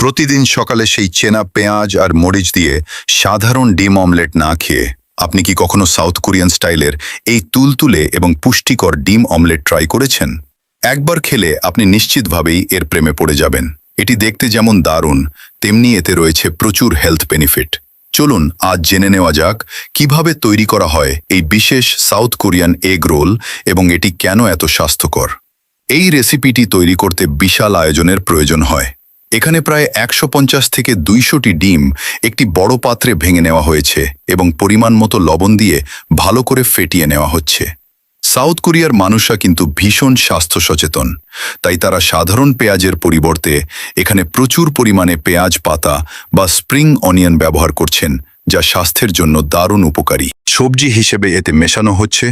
প্রতিদিন সকালে সেই চেনা পেঁয়াজ আর মরিচ দিয়ে সাধারণ ডিম অমলেট না খেয়ে আপনি কি কখনো সাউথ কোরিয়ান স্টাইলের এই তুলতুলে এবং পুষ্টিকর ডিম অমলেট ট্রাই করেছেন? একবার খেলে আপনি নিশ্চিতভাবেই এর প্রেমে পড়ে যাবেন। এটি দেখতে যেমন দারুণ, তেমনি এতে রয়েছে প্রচুর হেলথ বেনিফিট। চলুন আজ জেনে নেওয়া যাক কিভাবে তৈরি করা হয় এই বিশেষ সাউথ কোরিয়ান এগ রোল এবং এটি কেন এত স্বাস্থ্যকর। এই রেসিপিটি তৈরি করতে বিশাল আয়োজনের প্রয়োজন হয়। এখানে প্রায় 150 থেকে 200টি ডিম একটি বড় পাত্রে ভেঙে নেওয়া হয়েছে এবং পরিমাণ মতো লবণ দিয়ে ভালো করে ফেটিয়ে নেওয়া হচ্ছে। সাউথ কোরিয়ার মানুষরা কিন্তু ভীষণ স্বাস্থ্য সচেতন, তাই তারা সাধারণ পেঁয়াজের পরিবর্তে এখানে প্রচুর পরিমাণে পেঁয়াজ পাতা বা স্প্রিং অনিয়ন ব্যবহার করছেন, যা স্বাস্থ্যের জন্য দারুণ উপকারী। সবজি হিসেবে এতে মেশানো হচ্ছে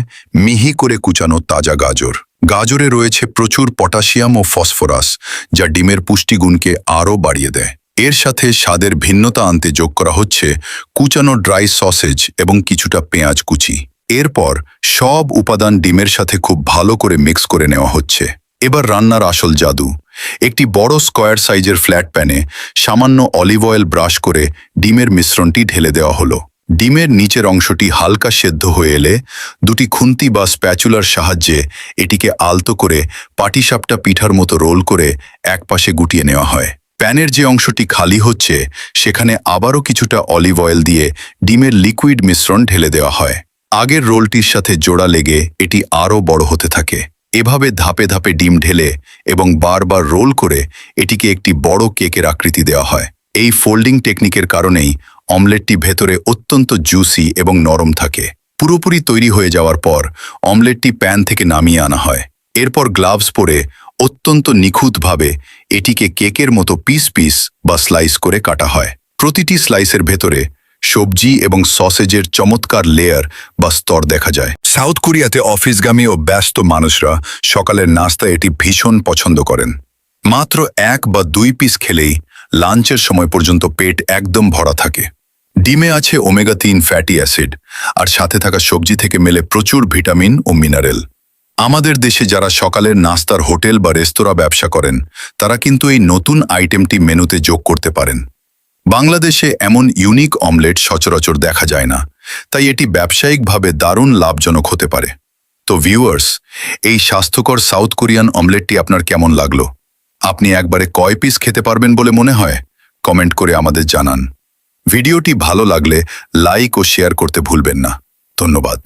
মিহি করে কুচানো তাজা গাজর। গাজরে রয়েছে প্রচুর পটাশিয়াম ও ফসফরাস, যা ডিমের পুষ্টিগুণকে আরও বাড়িয়ে দেয়। এর সাথে স্বাদের ভিন্নতা আনতে যোগ করা হচ্ছে কুচানো ড্রাই সসেজ এবং কিছুটা পেঁয়াজ কুচি। এরপর সব উপাদান ডিমের সাথে খুব ভালো করে মিক্স করে নেওয়া হচ্ছে। এবার রান্নার আসল জাদু। একটি বড় স্কোয়ার সাইজের ফ্ল্যাট প্যানে সামান্য অলিভ অয়েল ব্রাশ করে ডিমের মিশ্রণটি ঢেলে দেওয়া হলো। ডিমের নিচের অংশটি হালকা সেদ্ধ হয়ে এলে দুটি খুন্তি বা স্প্যাচুলার সাহায্যে এটিকে আলতো করে পাটিসাপটা পিঠার মতো রোল করে একপাশে গুটিয়ে নেওয়া হয়। প্যানের যে অংশটি খালি হচ্ছে সেখানে আবারও কিছুটা অলিভ অয়েল দিয়ে ডিমের লিকুইড মিশ্রণ ঢেলে দেওয়া হয়। আগের রোলটির সাথে জোড়া লেগে এটি আরও বড় হতে থাকে। এভাবে ধাপে ধাপে ডিম ঢেলে এবং বারবার রোল করে এটিকে একটি বড় কেকের আকৃতি দেওয়া হয়। এই ফোল্ডিং টেকনিকের কারণেই অমলেটটি ভেতরে অত্যন্ত জুসি এবং নরম থাকে। পুরোপুরি তৈরি হয়ে যাওয়ার পর অমলেটটি প্যান থেকে নামিয়ে আনা হয়। এরপর গ্লাভস পরে অত্যন্ত নিখুঁতভাবে এটিকে কেকের মতো পিস পিস বা স্লাইস করে কাটা হয়। প্রতিটি স্লাইসের ভেতরে সবজি এবং সসেজের চমৎকার লেয়ার বা স্তর দেখা যায়। সাউথ কোরিয়াতে অফিসগামী ও ব্যস্ত মানুষরা সকালের নাস্তায় এটি ভীষণ পছন্দ করেন। মাত্র 1 বা 2 পিস খেলেই লাঞ্চের সময় পর্যন্ত পেট একদম ভরা থাকে। ডিমে আছে ওমেগা 3 ফ্যাটি অ্যাসিড, আর সাথে থাকা সবজি থেকে মেলে প্রচুর ভিটামিন ও মিনারেল। আমাদের দেশে যারা সকালের নাস্তার হোটেল বা রেস্তোরাঁ ব্যবসা করেন, তারা কিন্তু এই নতুন আইটেমটি মেনুতে যোগ করতে পারেন। বাংলাদেশে এমন ইউনিক অমলেট সচরাচর দেখা যায় না, তাই এটি ব্যবসায়িকভাবে দারুণ লাভজনক হতে পারে। তো ভিউয়ার্স, এই স্বাস্থ্যকর সাউথ কোরিয়ান অমলেটটি আপনার কেমন লাগলো? আপনি একবারে কয় পিস খেতে পারবেন বলে মনে হয়? কমেন্ট করে আমাদের জানান। ভিডিওটি ভালো লাগলে লাইক ও শেয়ার করতে ভুলবেন না। ধন্যবাদ।